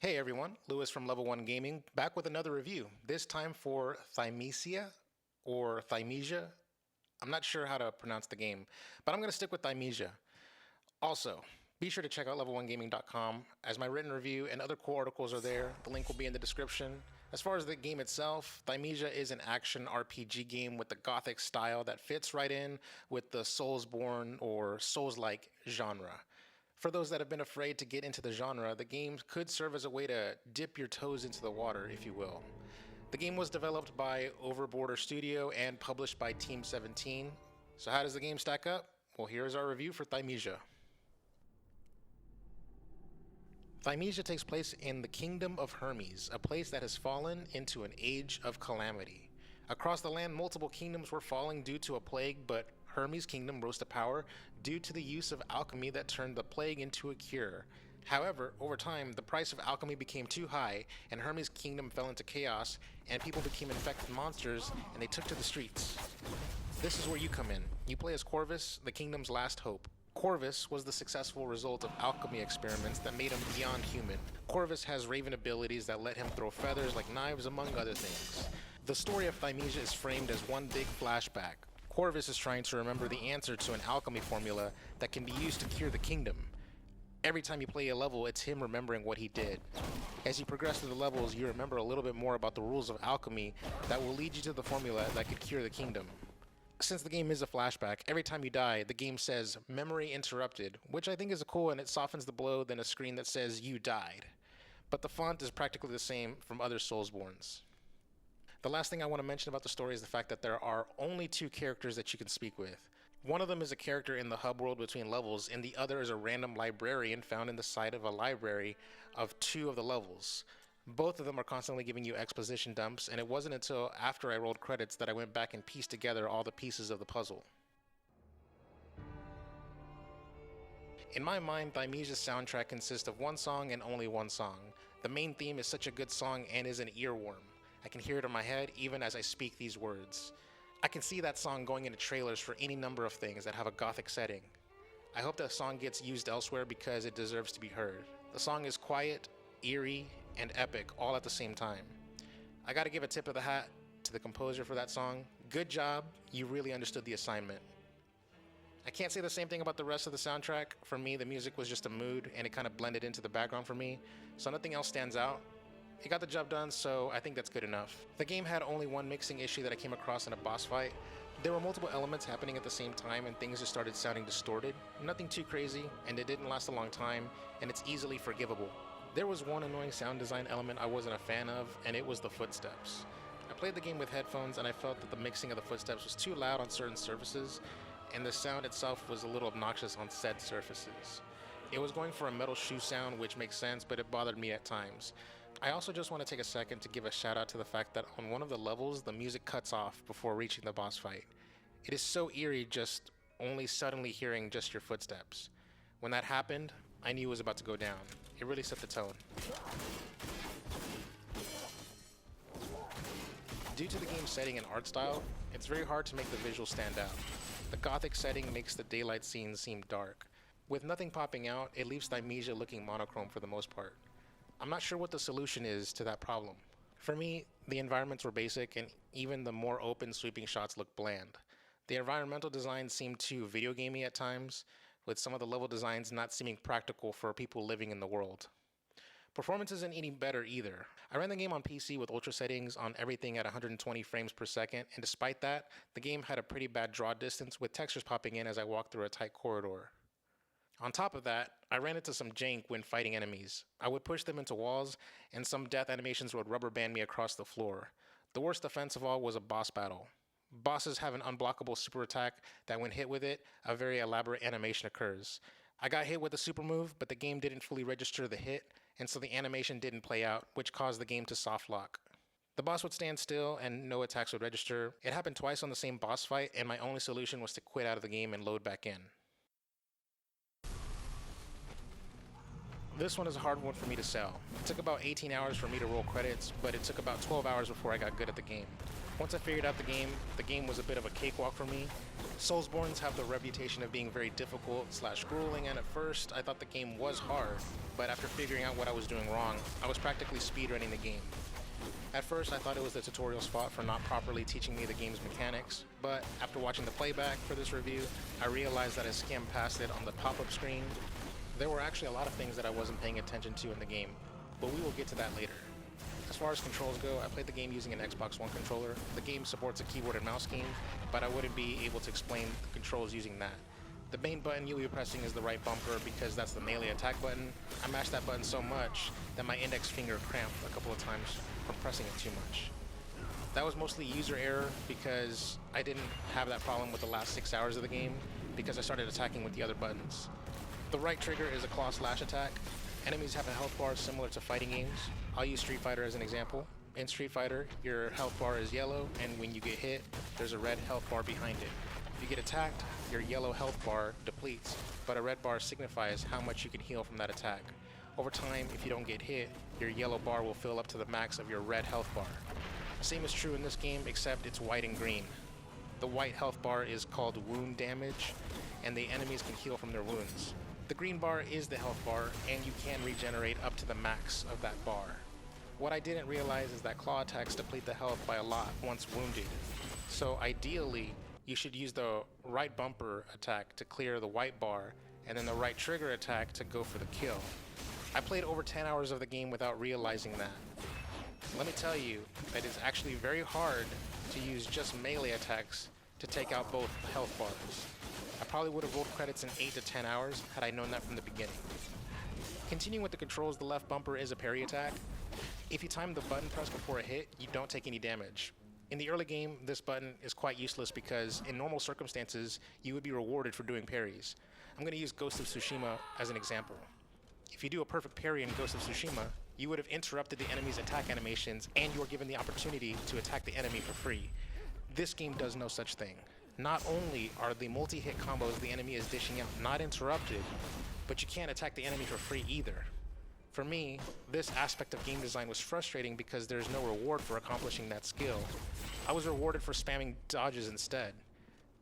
Hey everyone, Lewis from LV1 Gaming, back with another review, this time for Thymesia or Thymesia. I'm not sure how to pronounce the game, but I'm going to stick with Thymesia. Also, be sure to check out level1gaming.com as my written review and other cool articles are there. The link will be in the description. As far as the game itself, Thymesia is an action RPG game with the gothic style that fits right in with the Soulsborne or Souls-like genre. For those that have been afraid to get into the genre, the game could serve as a way to dip your toes into the water, if you will. The game was developed by Overborder Studio and published by Team 17. So how does the game stack up? Well, here's our review for Thymesia. Thymesia takes place in the Kingdom of Hermes, a place that has fallen into an age of calamity. Across the land, multiple kingdoms were falling due to a plague, but Hermes' kingdom rose to power due to the use of alchemy that turned the plague into a cure. However, over time, the price of alchemy became too high, and Hermes' kingdom fell into chaos, and people became infected monsters, and they took to the streets. This is where you come in. You play as Corvus, the kingdom's last hope. Corvus was the successful result of alchemy experiments that made him beyond human. Corvus has raven abilities that let him throw feathers like knives, among other things. The story of Thymesia is framed as one big flashback. Corvus is trying to remember the answer to an alchemy formula that can be used to cure the kingdom. Every time you play a level, it's him remembering what he did. As you progress through the levels, you remember a little bit more about the rules of alchemy that will lead you to the formula that could cure the kingdom. Since the game is a flashback, every time you die, the game says memory interrupted, which I think is cool and it softens the blow than a screen that says you died. But the font is practically the same from other Soulsbornes. The last thing I want to mention about the story is the fact that there are only two characters that you can speak with. One of them is a character in the hub world between levels, and the other is a random librarian found in the side of a library of two of the levels. Both of them are constantly giving you exposition dumps, and it wasn't until after I rolled credits that I went back and pieced together all the pieces of the puzzle. In my mind, Thymesia's soundtrack consists of one song and only one song. The main theme is such a good song and is an earworm. I can hear it in my head even as I speak these words. I can see that song going into trailers for any number of things that have a gothic setting. I hope that song gets used elsewhere because it deserves to be heard. The song is quiet, eerie, and epic all at the same time. I gotta give a tip of the hat to the composer for that song. Good job, you really understood the assignment. I can't say the same thing about the rest of the soundtrack. For me, the music was just a mood and it kind of blended into the background for me, so nothing else stands out. It got the job done, so I think that's good enough. The game had only one mixing issue that I came across in a boss fight. There were multiple elements happening at the same time and things just started sounding distorted. Nothing too crazy, and it didn't last a long time, and it's easily forgivable. There was one annoying sound design element I wasn't a fan of, and it was the footsteps. I played the game with headphones and I felt that the mixing of the footsteps was too loud on certain surfaces, and the sound itself was a little obnoxious on said surfaces. It was going for a metal shoe sound, which makes sense, but it bothered me at times. I also just want to take a second to give a shout out to the fact that on one of the levels, the music cuts off before reaching the boss fight. It is so eerie just only suddenly hearing just your footsteps. When that happened, I knew it was about to go down. It really set the tone. Due to the game's setting and art style, it's very hard to make the visuals stand out. The gothic setting makes the daylight scenes seem dark. With nothing popping out, it leaves Thymesia looking monochrome for the most part. I'm not sure what the solution is to that problem. For me, the environments were basic and even the more open sweeping shots looked bland. The environmental design seemed too video gamey at times, with some of the level designs not seeming practical for people living in the world. Performance isn't any better either. I ran the game on PC with ultra settings on everything at 120 frames per second, and despite that, the game had a pretty bad draw distance with textures popping in as I walked through a tight corridor. On top of that, I ran into some jank when fighting enemies. I would push them into walls, and some death animations would rubber band me across the floor. The worst offense of all was a boss battle. Bosses have an unblockable super attack that when hit with it, a very elaborate animation occurs. I got hit with a super move, but the game didn't fully register the hit, and so the animation didn't play out, which caused the game to soft lock. The boss would stand still and no attacks would register. It happened twice on the same boss fight, and my only solution was to quit out of the game and load back in. This one is a hard one for me to sell. It took about 18 hours for me to roll credits, but it took about 12 hours before I got good at the game. Once I figured out the game was a bit of a cakewalk for me. Soulsbornes have the reputation of being very difficult / grueling, and at first I thought the game was hard, but after figuring out what I was doing wrong, I was practically speedrunning the game. At first I thought it was the tutorial's fault for not properly teaching me the game's mechanics, but after watching the playback for this review, I realized that I skimmed past it on the pop-up screen. There were actually a lot of things that I wasn't paying attention to in the game, but we will get to that later. As far as controls go, I played the game using an Xbox One controller. The game supports a keyboard and mouse scheme, but I wouldn't be able to explain the controls using that. The main button you'll be pressing is the right bumper because that's the melee attack button. I mashed that button so much that my index finger cramped a couple of times from pressing it too much. That was mostly user error because I didn't have that problem with the last 6 hours of the game because I started attacking with the other buttons. The right trigger is a claw / attack. Enemies have a health bar similar to fighting games. I'll use Street Fighter as an example. In Street Fighter, your health bar is yellow, and when you get hit, there's a red health bar behind it. If you get attacked, your yellow health bar depletes, but a red bar signifies how much you can heal from that attack. Over time, if you don't get hit, your yellow bar will fill up to the max of your red health bar. The same is true in this game, except it's white and green. The white health bar is called wound damage, and the enemies can heal from their wounds. The green bar is the health bar, and you can regenerate up to the max of that bar. What I didn't realize is that claw attacks deplete the health by a lot once wounded. So ideally, you should use the right bumper attack to clear the white bar, and then the right trigger attack to go for the kill. I played over 10 hours of the game without realizing that. Let me tell you that it's actually very hard to use just melee attacks to take out both health bars. I probably would have rolled credits in 8 to 10 hours had I known that from the beginning. Continuing with the controls, the left bumper is a parry attack. If you time the button press before a hit, you don't take any damage. In the early game, this button is quite useless because in normal circumstances, you would be rewarded for doing parries. I'm going to use Ghost of Tsushima as an example. If you do a perfect parry in Ghost of Tsushima, you would have interrupted the enemy's attack animations and you are given the opportunity to attack the enemy for free. This game does no such thing. Not only are the multi-hit combos the enemy is dishing out not interrupted, but you can't attack the enemy for free either. For me, this aspect of game design was frustrating because there's no reward for accomplishing that skill. I was rewarded for spamming dodges instead.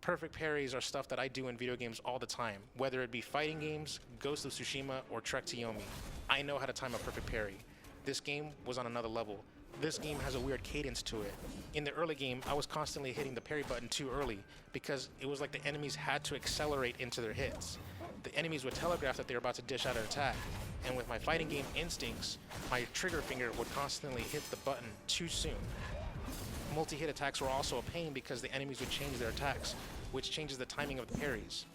Perfect parries are stuff that I do in video games all the time, whether it be fighting games, Ghost of Tsushima, or Trek to Yomi. I know how to time a perfect parry. This game was on another level. This game has a weird cadence to it. In the early game, I was constantly hitting the parry button too early because it was like the enemies had to accelerate into their hits. The enemies would telegraph that they were about to dish out an attack, and with my fighting game instincts, my trigger finger would constantly hit the button too soon. Multi-hit attacks were also a pain because the enemies would change their attacks, which changes the timing of the parries.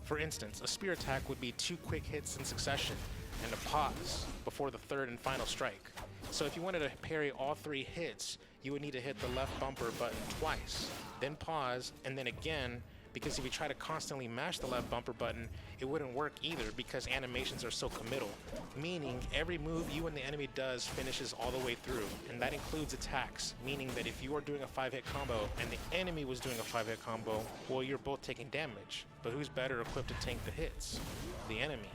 For instance, a spear attack would be 2 quick hits in succession and a pause before the third and final strike. So if you wanted to parry all 3 hits, you would need to hit the left bumper button twice, then pause, and then again, because if you try to constantly mash the left bumper button, it wouldn't work either because animations are so committal, meaning every move you and the enemy does finishes all the way through, and that includes attacks, meaning that if you are doing a 5-hit combo and the enemy was doing a 5-hit combo, well, you're both taking damage, but who's better equipped to tank the hits? The enemy.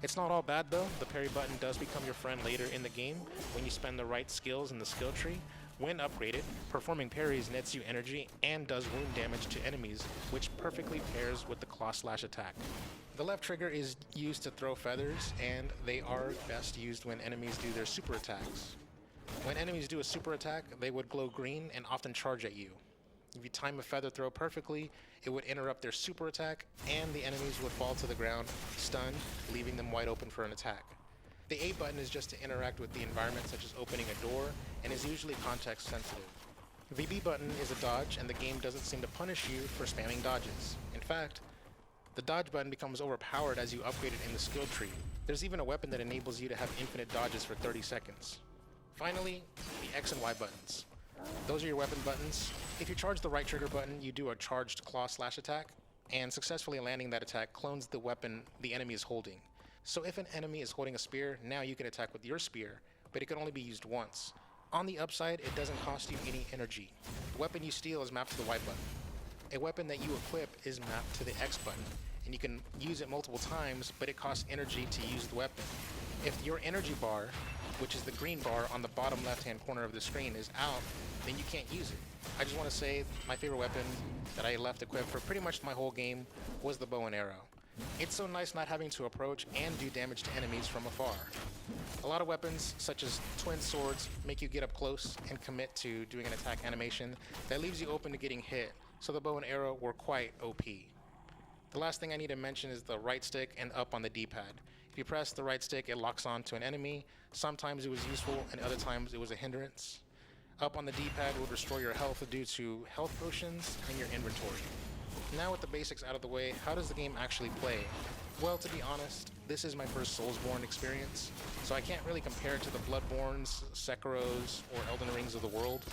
It's not all bad though. The parry button does become your friend later in the game when you spend the right skills in the skill tree. When upgraded, performing parries nets you energy and does wound damage to enemies, which perfectly pairs with the claw / attack. The left trigger is used to throw feathers, and they are best used when enemies do their super attacks. When enemies do a super attack, they would glow green and often charge at you. If you time a feather throw perfectly, it would interrupt their super attack, and the enemies would fall to the ground, stunned, leaving them wide open for an attack. The A button is just to interact with the environment, such as opening a door, and is usually context sensitive. The B button is a dodge, and the game doesn't seem to punish you for spamming dodges. In fact, the dodge button becomes overpowered as you upgrade it in the skill tree. There's even a weapon that enables you to have infinite dodges for 30 seconds. Finally, the X and Y buttons. Those are your weapon buttons. If you charge the right trigger button, you do a charged claw / attack, and successfully landing that attack clones the weapon the enemy is holding. So if an enemy is holding a spear, now you can attack with your spear, but it can only be used once. On the upside, it doesn't cost you any energy. The weapon you steal is mapped to the Y button. A weapon that you equip is mapped to the X button, and you can use it multiple times, but it costs energy to use the weapon. If your energy bar, which is the green bar on the bottom left-hand corner of the screen, is out, then you can't use it. I just want to say my favorite weapon that I left equipped for pretty much my whole game was the bow and arrow. It's so nice not having to approach and do damage to enemies from afar. A lot of weapons, such as twin swords, make you get up close and commit to doing an attack animation that leaves you open to getting hit, so the bow and arrow were quite OP. The last thing I need to mention is the right stick and up on the D-pad. If you press the right stick, it locks on to an enemy. Sometimes it was useful and other times it was a hindrance. Up on the D-pad will restore your health due to health potions in your inventory. Now with the basics out of the way, how does the game actually play? Well, to be honest, this is my first Soulsborne experience, so I can't really compare it to the Bloodborns, Sekiros, or Elden Rings of the world.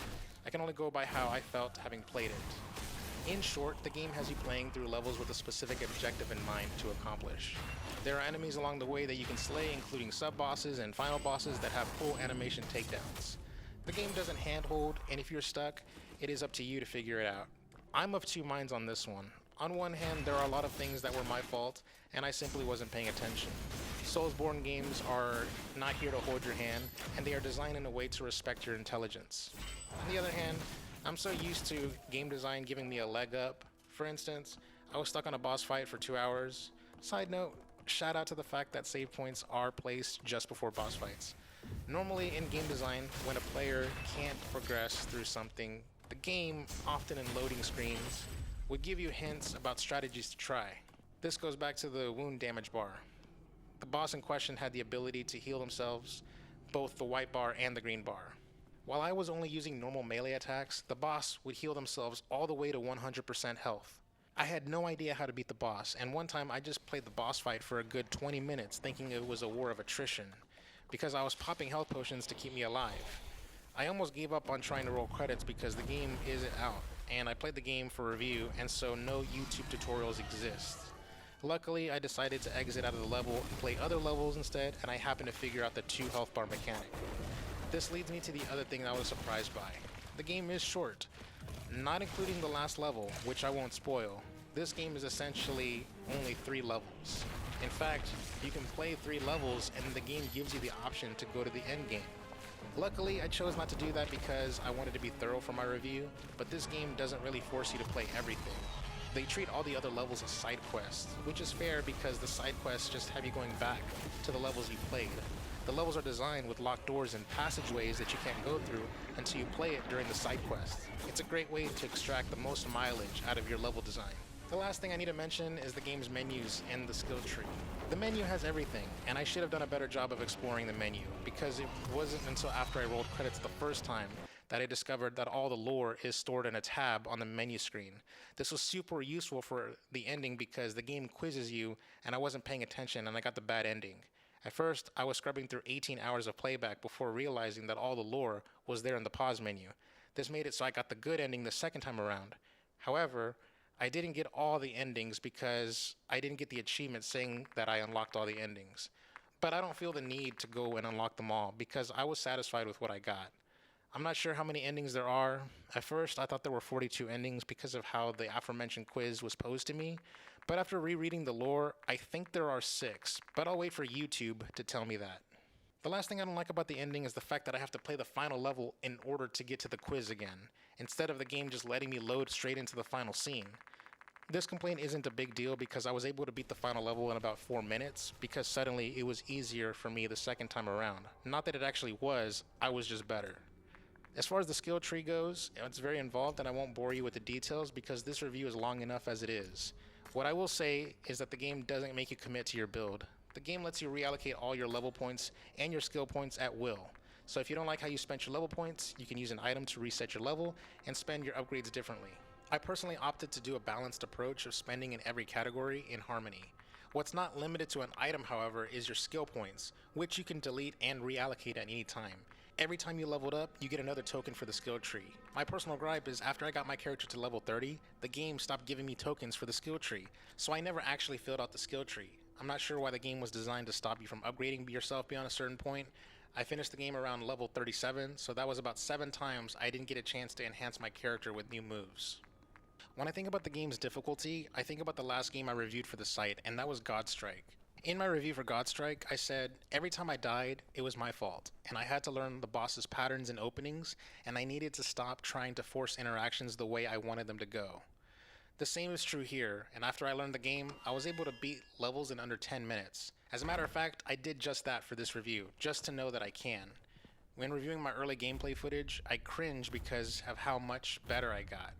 I can only go by how I felt having played it. In short, the game has you playing through levels with a specific objective in mind to accomplish. There are enemies along the way that you can slay, including sub-bosses and final bosses that have full animation takedowns. The game doesn't handhold, and if you're stuck, it is up to you to figure it out. I'm of two minds on this one. On one hand, there are a lot of things that were my fault, and I simply wasn't paying attention. Soulsborne games are not here to hold your hand, and they are designed in a way to respect your intelligence. On the other hand, I'm so used to game design giving me a leg up. For instance, I was stuck on a boss fight for 2 hours. Side note, shout out to the fact that save points are placed just before boss fights. Normally in game design, when a player can't progress through something, the game, often in loading screens, would give you hints about strategies to try. This goes back to the wound damage bar. The boss in question had the ability to heal themselves, both the white bar and the green bar. While I was only using normal melee attacks, the boss would heal themselves all the way to 100% health. I had no idea how to beat the boss, and one time I just played the boss fight for a good 20 minutes thinking it was a war of attrition, because I was popping health potions to keep me alive. I almost gave up on trying to roll credits because the game isn't out, and I played the game for review, and so no YouTube tutorials exist. Luckily, I decided to exit out of the level and play other levels instead, and I happened to figure out the 2 health bar mechanic. This leads me to the other thing I was surprised by. The game is short, not including the last level, which I won't spoil. This game is essentially only 3 levels. In fact, you can play 3 levels and the game gives you the option to go to the end game. Luckily, I chose not to do that because I wanted to be thorough for my review, but this game doesn't really force you to play everything. They treat all the other levels as side quests, which is fair because the side quests just have you going back to the levels you played. The levels are designed with locked doors and passageways that you can't go through until you play it during the side quest. It's a great way to extract the most mileage out of your level design. The last thing I need to mention is the game's menus and the skill tree. The menu has everything, and I should have done a better job of exploring the menu, because it wasn't until after I rolled credits the first time that I discovered that all the lore is stored in a tab on the menu screen. This was super useful for the ending because the game quizzes you, and I wasn't paying attention and I got the bad ending. At first, I was scrubbing through 18 hours of playback before realizing that all the lore was there in the pause menu. This made it so I got the good ending the second time around. However, I didn't get all the endings because I didn't get the achievement saying that I unlocked all the endings. But I don't feel the need to go and unlock them all because I was satisfied with what I got. I'm not sure how many endings there are. At first, I thought there were 42 endings because of how the aforementioned quiz was posed to me. But after rereading the lore, I think there are 6, but I'll wait for YouTube to tell me that. The last thing I don't like about the ending is the fact that I have to play the final level in order to get to the quiz again, instead of the game just letting me load straight into the final scene. This complaint isn't a big deal because I was able to beat the final level in about 4 minutes because suddenly it was easier for me the second time around. Not that it actually was, I was just better. As far as the skill tree goes, it's very involved and I won't bore you with the details because this review is long enough as it is. What I will say is that the game doesn't make you commit to your build. The game lets you reallocate all your level points and your skill points at will. So if you don't like how you spent your level points, you can use an item to reset your level and spend your upgrades differently. I personally opted to do a balanced approach of spending in every category in harmony. What's not limited to an item, however, is your skill points, which you can delete and reallocate at any time. Every time you leveled up, you get another token for the skill tree. My personal gripe is after I got my character to level 30, the game stopped giving me tokens for the skill tree, so I never actually filled out the skill tree. I'm not sure why the game was designed to stop you from upgrading yourself beyond a certain point. I finished the game around level 37, so that was about 7 times I didn't get a chance to enhance my character with new moves. When I think about the game's difficulty, I think about the last game I reviewed for the site, and that was Godstrike. In my review for Godstrike, I said, every time I died, it was my fault, and I had to learn the boss's patterns and openings, and I needed to stop trying to force interactions the way I wanted them to go. The same is true here, and after I learned the game, I was able to beat levels in under 10 minutes. As a matter of fact, I did just that for this review, just to know that I can. When reviewing my early gameplay footage, I cringed because of how much better I got.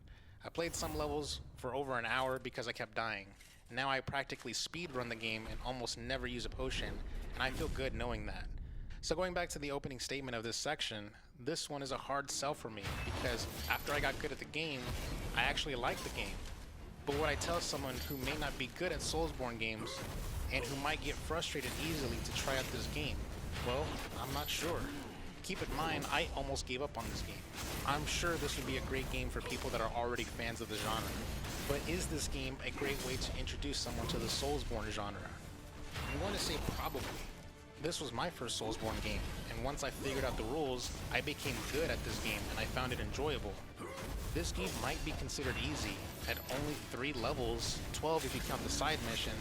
I played some levels for over an hour because I kept dying. Now I practically speedrun the game and almost never use a potion, and I feel good knowing that. So going back to the opening statement of this section, this one is a hard sell for me because after I got good at the game, I actually liked the game. But would I tell someone who may not be good at Soulsborne games and who might get frustrated easily to try out this game? Well, I'm not sure. Keep in mind, I almost gave up on this game. I'm sure this would be a great game for people that are already fans of the genre. But is this game a great way to introduce someone to the Soulsborne genre? I'm going to say probably. This was my first Soulsborne game, and once I figured out the rules, I became good at this game and I found it enjoyable. This game might be considered easy. At only 3 levels, 12 if you count the side mission,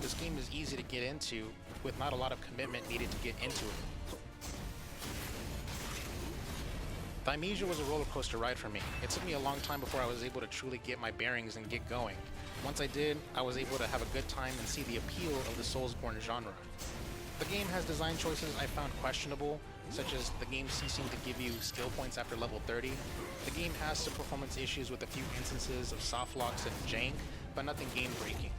this game is easy to get into with not a lot of commitment needed to get into it. Thymesia was a roller coaster ride for me. It took me a long time before I was able to truly get my bearings and get going. Once I did, I was able to have a good time and see the appeal of the Soulsborne genre. The game has design choices I found questionable, such as the game ceasing to give you skill points after level 30. The game has some performance issues with a few instances of soft locks and jank, but nothing game breaking.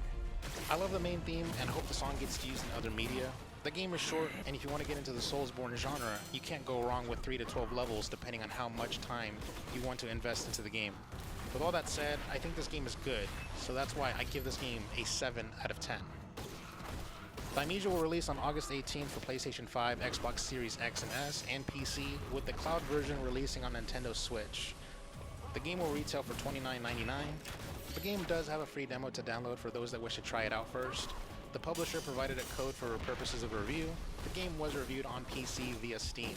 I love the main theme and hope the song gets used in other media. The game is short, and if you want to get into the Soulsborne genre, you can't go wrong with 3 to 12 levels depending on how much time you want to invest into the game. With all that said, I think this game is good, so that's why I give this game a 7 out of 10. Thymesia will release on August 18th for PlayStation 5, Xbox Series X and S, and PC, with the cloud version releasing on Nintendo Switch. The game will retail for $29.99. The game does have a free demo to download for those that wish to try it out first. The publisher provided a code for purposes of review. The game was reviewed on PC via Steam.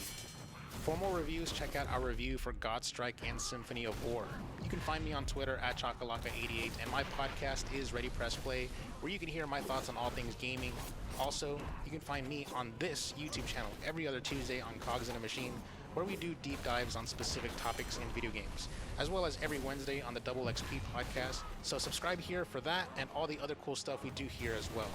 For more reviews, check out our review for Godstrike and Symphony of War. You can find me on Twitter at Chakalaka88, and my podcast is Ready Press Play, where you can hear my thoughts on all things gaming. Also, you can find me on this YouTube channel every other Tuesday on Cogs in a Machine, where we do deep dives on specific topics in video games, as well as every Wednesday on the Double XP podcast. So subscribe here for that and all the other cool stuff we do here as well.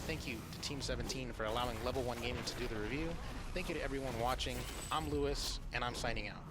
Thank you to Team 17 for allowing LV1 Gaming to do the review. Thank you to everyone watching. I'm Lewis, and I'm signing out.